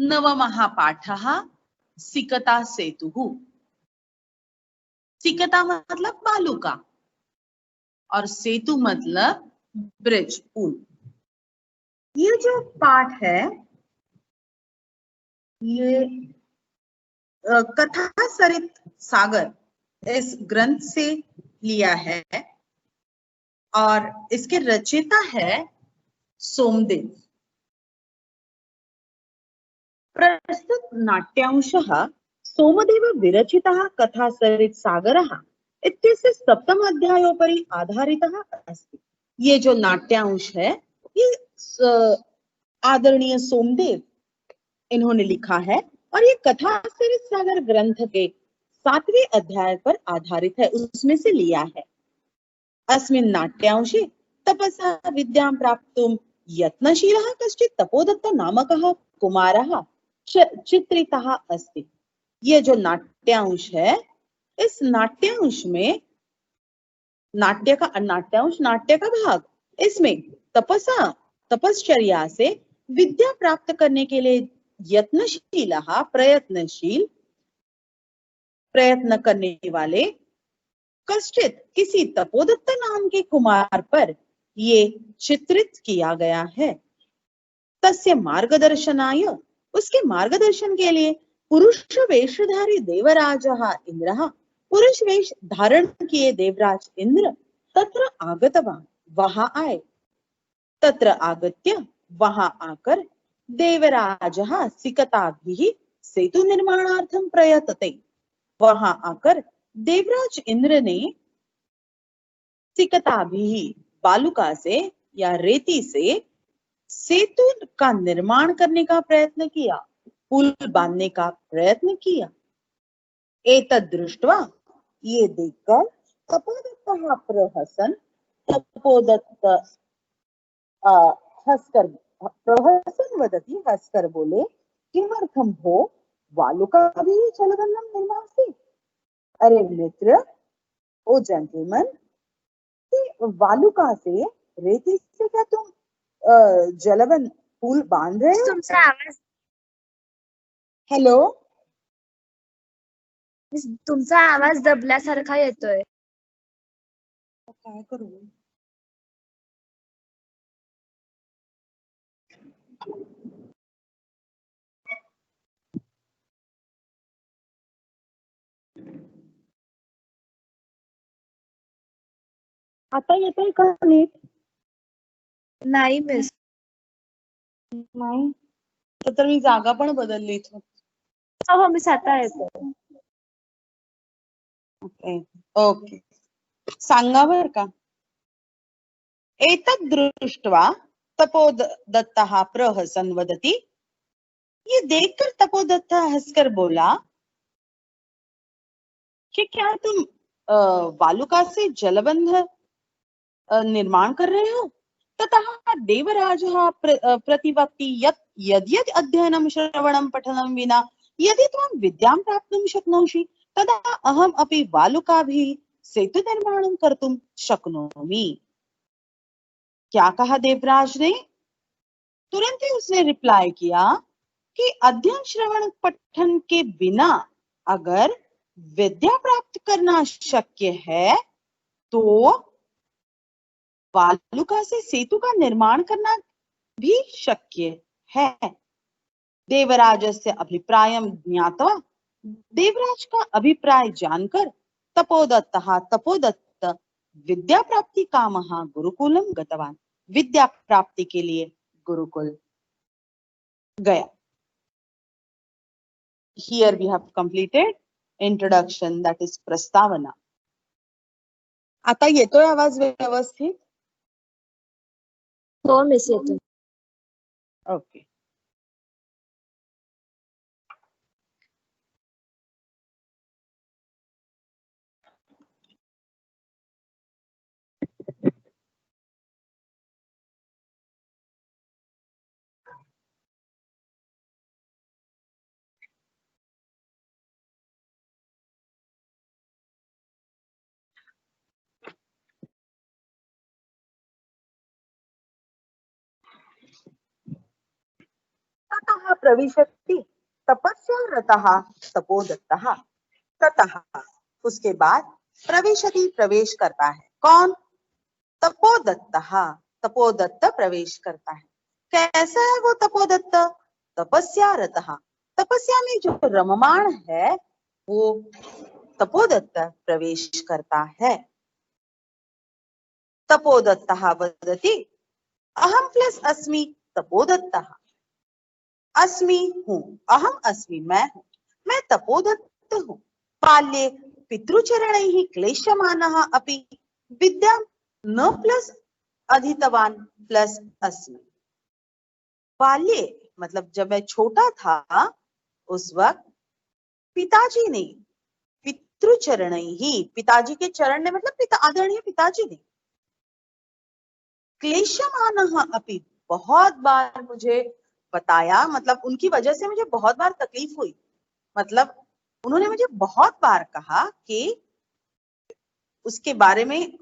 नवमः पाठः सिकता सेतुः। सिकता मतलब बालुका और सेतु मतलब ब्रिज, पुल। ये जो पाठ है ये कथा सरित सागर इस ग्रंथ से लिया है और इसके रचयिता है सोमदेव। प्रस्तुत नाट्यांशः सोमदेव विरचितः कथा सरित सागरः इत्यस्य सप्तम अध्यायोपरि आधारितः अस्ति। ये जो नाट्यांश है ये आदरणीय सोमदेव इन्होंने लिखा है और ये कथा सरित सागर ग्रंथ के 7वें अध्याय पर आधारित है, उसमें से लिया है। अस्मिन् नाट्यांशे तपसा विद्यां प्राप्तुं यत्नशीलः कश्चित् तपोदत्त नामकः कुमारः चित्रितः अस्ति। ये जो नाट्यांश है इस नाट्यांश में नाट्य का भाग, इसमें तपश्चर्या से विद्या प्राप्त करने के लिए यत्नशीलः प्रयत्न करने वाले कश्चित किसी तपोदत्त नाम के कुमार पर ये चित्रित किया गया है। तस्य मार्गदर्शनाय, उसके मार्गदर्शन के लिए पुरुष वेशधारी देवराजः इंद्रः, पुरुष वेश धारण किए देवराज इंद्र तत्र आगतवान्, वहां आए। तत्र आगत्य, वहां आकर देवराजः सिकताभिः सेतु निर्माणार्थं प्रयतते। वहां आकर देवराज इंद्र ने सिकताभिः बालुका से या रेती से सेतु का निर्माण करने का प्रयत्न किया, पुल बांधने का प्रयत्न किया। एतद् दृष्ट्वा, ये देखकर तपोदत्तः प्रहसन्, तपोदत्त हंसकर प्रहसन् वदति, हंसकर बोले, किमर्थं भो बालुकाभिः जलबन्धं निर्मासि? अरे मित्र, ओ जेंटलमैन, बालुका से, रेती से क्या तुम जलबंध पुल बांध रहे हो? तुमचा आवाज, हेलो, तुमचा आवाज दबल्यासारखा येतोय. काय करू? आता येतोय का नीट? नाही मिस. नाही तर मी जागा पण बदलली इथं. हो मिस, आता येतोय. ओके, सांगा बर का. एतद् दृष्ट्वा तपोदत्तः प्रहसन् वदति, ये देखकर तपोदत्त हंसकर बोला कि क्या तुम बालुका से जलबंध निर्माण कर रहे हो? ततः देवराजः प्रतिवक्ति यत् यद्यद् अध्ययनं श्रवणं पठनं विना यदि त्वं विद्यां प्राप्तुं शक्नोषि तदा अहम् अपि बालुकाभिः सेतु निर्माणं कर्तुं शक्नोमि। क्या कहा देवराज ने? तुरंत ही उसने रिप्लाई किया कि अध्ययन श्रवण पठन के बिना अगर विद्या प्राप्त करना शक्य है तो बालुका से सेतु का निर्माण करना भी शक्य है। देवराजस्य अभिप्रायं ज्ञात्वा, देवराज का अभिप्राय जानकर तपोदत्त विद्या प्राप्ति कामः गुरुकुलम गतवान, विद्या प्राप्ति के लिए गुरुकुल गया। Here we have completed introduction, that is प्रस्तावना. आता येतोय आवाज व्यवस्थित? हो मिस, येतोय. ओके. ततः प्रविशति तपस्या रतः तपोदत्तः। ततः उसके बाद प्रविशति प्रवेश करता है। कौन? तपोदत्तः। तपोदत्त प्रवेश करता है। कैसा है वो तपोदत्त? तपस्या रतः। तपस्या में जो रममाण है वो तपोदत्त प्रवेश करता है। तपोदत्तः वदति अहम प्लस अस्मि तपोदत्तः। अस्मि हूँ, अहम अस्मि मैं हूँ, मैं तपोदत्त हूँ। बाल्ये पितृचरणैः क्लेशमानः अपि विद्यां न प्लस अधीतवान प्लस अस्मि। बाल्ये मतलब जब मैं छोटा था उस वक्त पिताजी ने पितृचरणैः, पिताजी के चरण ने मतलब पिता आदरणीय पिताजी ने क्लेशमानः अपि बहुत बार मुझे बताया, मतलब उनकी वजह से मुझे बहुत बार तकलीफ हुई। मतलब उन्होंने मुझे बहुत बार कहा कि उसके बारे में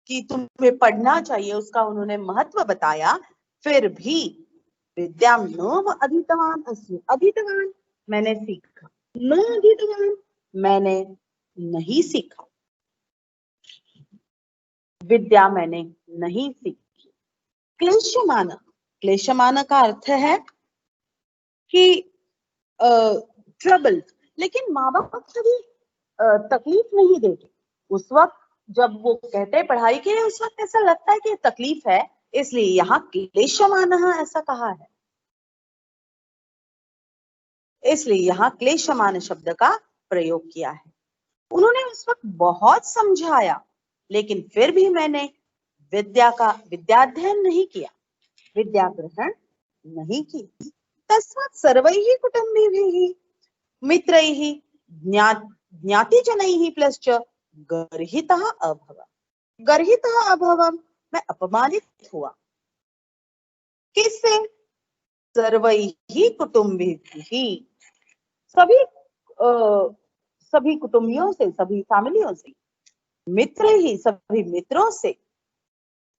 कि तुम्हें पढ़ना चाहिए, उसका उन्होंने महत्व बताया। फिर भी विद्याम न अधीतवान अस्मि, अधीतवान मैंने सीखा, न अधीतवान मैंने नहीं सीखा, विद्या मैंने नहीं सीखी। क्लेशमान, क्लेशमान का अर्थ है कि ट्रबल, लेकिन माँ बाप कभी तकलीफ नहीं देते। उस वक्त जब वो कहते हैं पढ़ाई के लिए, उस वक्त ऐसा लगता है कि तकलीफ है, इसलिए यहाँ क्लेशमान ऐसा कहा है, इसलिए यहाँ क्लेशमान शब्द का प्रयोग किया है। उन्होंने उस वक्त बहुत समझाया, लेकिन फिर भी मैंने विद्याध्ययन नहीं किया, विद्या ग्रहण नहीं की। तस्मात् सर्वैः कुटुम्बिभिः मित्रैः ज्ञातिजनैः प्लश्च गर्हितः अभवम्। गर्हितः अभवम्, मैं अपमानित हुआ। किससे? सर्वैः कुटुम्बिभिः, सभी कुटुंबियों से, सभी फैमिलियों से। मित्र ही, सभी मित्रों से।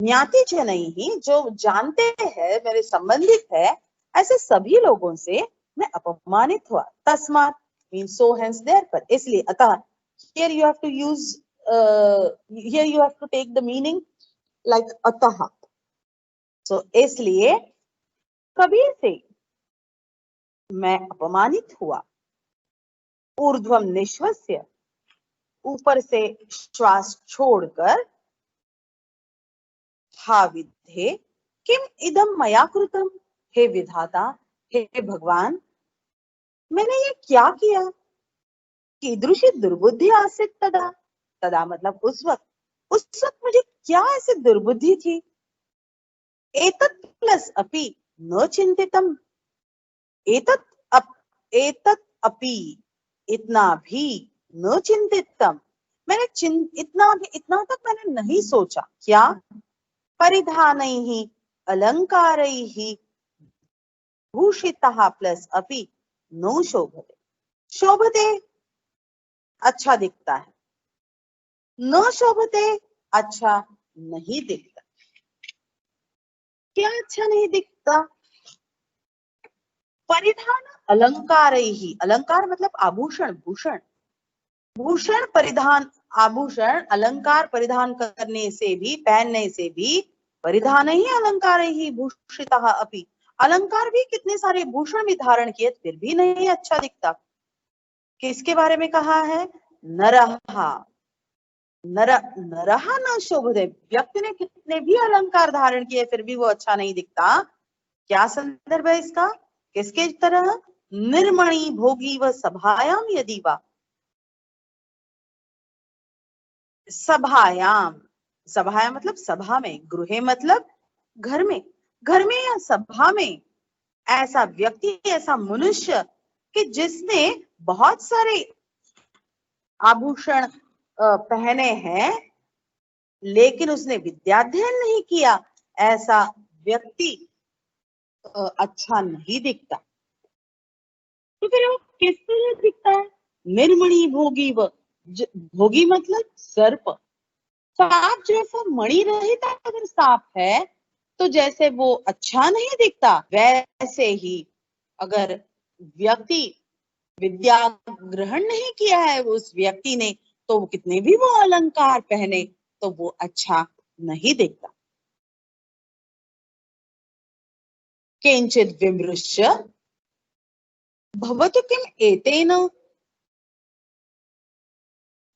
ज्ञाति जनैः, जो जानते हैं, मेरे संबंधित है, ऐसे सभी लोगों से मैं अपमानित हुआ। तस्मात् means so hence therefore, इसलिए अतः, here you have to use here you have to take the meaning like अतः। so इसलिए कभी से मैं अपमानित हुआ। ऊर्ध्वम निश्वस्य, ऊपर से श्वास छोड़कर, हा विद्धे किम इदम मया कृतम, हे विधाता, हे भगवान, मैंने ये क्या किया। कीदृशी दुर्बुद्धि आसीत् तदा, तदा मतलब उस वक्त मुझे क्या ऐसी दुर्बुद्धि थी। एतत् प्लस अपि न चिंतितम, एतत् अपि इतना भी, न चिंतितम मैंने इतना तक मैंने नहीं सोचा। क्या? परिधानैः अलंकारैः भूषितः प्लस अपि न शोभते। शोभते अच्छा दिखता है, न शोभते अच्छा नहीं दिखता। क्या अच्छा नहीं दिखता? परिधान अलंकारैः, अलंकार मतलब आभूषण, भूषण, भूषण परिधान, आभूषण अलंकार परिधान करने से भी, पहनने से भी, परिधान ही अलंकार ही भूषितः अपि, अलंकार भी कितने सारे भूषण भी धारण किए फिर भी नहीं अच्छा दिखता। किसके बारे में कहा है? नरहा, नरहा न शोभते, व्यक्ति ने कितने भी अलंकार धारण किए फिर भी वो अच्छा नहीं दिखता। क्या संदर्भ है इसका? किसके तरह? निर्मणि भोगी व सभायाम यदि वा, सभायाम, सभायाम मतलब सभा में, गृहे मतलब घर में, घर में या सभा में ऐसा व्यक्ति, ऐसा मनुष्य कि जिसने बहुत सारे आभूषण पहने हैं लेकिन उसने विद्याध्ययन नहीं किया, ऐसा व्यक्ति अच्छा नहीं दिखता। तो फिर वो किस तरह दिखता है? निर्मणि भोगी व, भोगी मतलब सर्प, सांप जैसा मणि रहित अगर सांप है तो जैसे वो अच्छा नहीं दिखता, वैसे ही अगर व्यक्ति विद्या ग्रहण नहीं किया है उस व्यक्ति ने, तो वो कितने भी वो अलंकार पहने तो वो अच्छा नहीं दिखता। किंचित विमृश्य भवतु किम एतेन,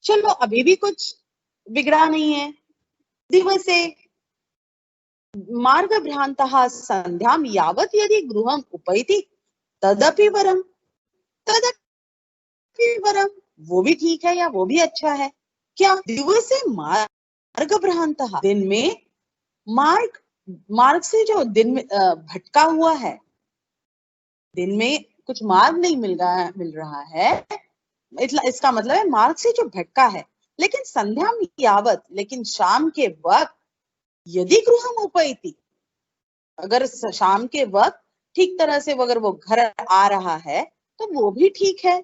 चलो अभी भी कुछ बिगड़ा नहीं है। दिवसे मार्ग भ्रांतः संध्याम यावत् यदि गृहम उपैति तदपि वरम, तदपि वरम, वो भी ठीक है या वो भी अच्छा है। क्या दिवसे मार्ग भ्रांतः, दिन में मार्ग, मार्ग से जो दिन में भटका हुआ है, दिन में कुछ मार्ग नहीं मिल रहा है, इसका मतलब है मार्ग से जो भटका है। लेकिन संध्या में यावत, लेकिन शाम के वक्त यदि गृहम उपैति, अगर शाम के वक्त ठीक तरह से अगर वो घर आ रहा है तो वो भी ठीक है।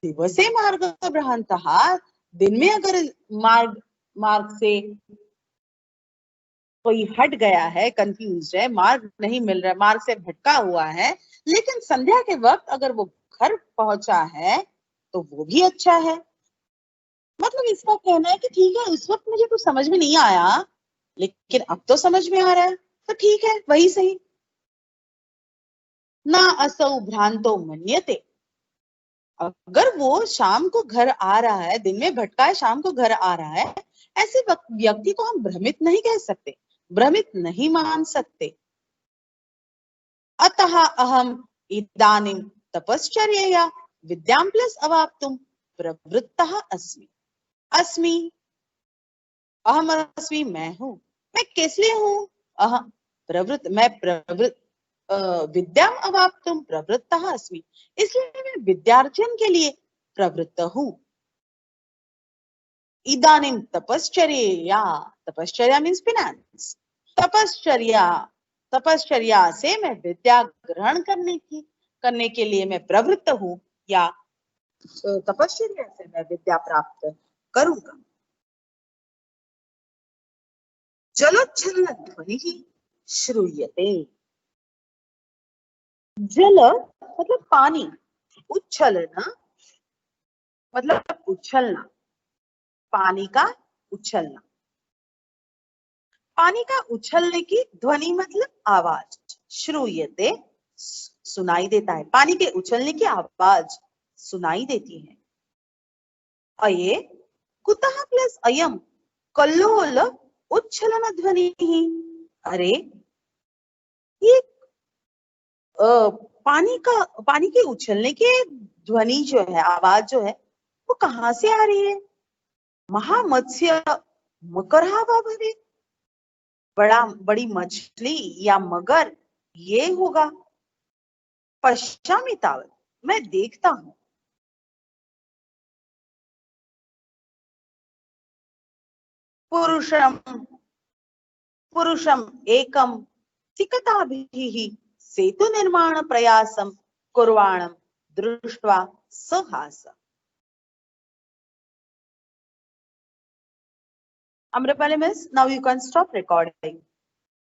दिवसे मार्ग भ्रांतः, दिन में अगर मार्ग से कोई हट गया है, कंफ्यूज है, मार्ग नहीं मिल रहा, मार्ग से भटका हुआ है, लेकिन संध्या के वक्त अगर वो घर पहुंचा है तो वो भी अच्छा है। मतलब इसका कहना है कि ठीक है उस वक्त मुझे कुछ समझ में नहीं आया, लेकिन अब तो समझ में आ रहा है, तो ठीक है वही सही। ना असौ भ्रांतो मन्यते, अगर वो शाम को घर आ रहा है, दिन में भटका है, शाम को घर आ रहा है, ऐसे व्यक्ति को हम भ्रमित नहीं कह सकते, भ्रमित नहीं मान सकते। अतः अहम इदानीं तपश्चर्यया विद्यां प्लस अवाप्तुं प्रवृत्तः अस्मि। अस्मि, अहम अस्मि, मैं हूं। मैं किस लिए हूं? अहम प्रवृत्त, मैं प्रवृत्त, विद्याम अवाप्तुं प्रवृत्तः अस्मि, इसलिए मैं विद्यार्जन के लिए प्रवृत्त हूं। इदानीं तपश्चर्या, तपश्चर्या मीन्स फिनांस, तपश्चर्या, तपश्चर्या से मैं विद्या ग्रहण करने के लिए मैं प्रवृत्त हूं, या तपश्चर्या से मैं विद्या प्राप्त करूंगा। जलोच्छल ध्वनि श्रूयते, जल मतलब पानी, उच्छलना मतलब उछलना, पानी का उछलना, पानी का उछलने की ध्वनि मतलब आवाज, श्रूयते सुनाई देता है, पानी के उछलने की आवाज सुनाई देती है। अये कुतः प्लस अयम कल्लोल उच्छलन ध्वनि, अरे ये पानी के उछलने की ध्वनि जो है, आवाज जो है, वो कहाँ से आ रही है? महामत्स्य मकरहावा भवे, बड़ी मछली या मगर ये होगा। पश्चामि तावत्, मैं देखता हूं। पुरुषम पुरुषम एकम सिकताभिः सेतु निर्माण प्रयासम कुर्वाणम दृष्ट्वा सहास। Amrapali miss, now you can stop recording.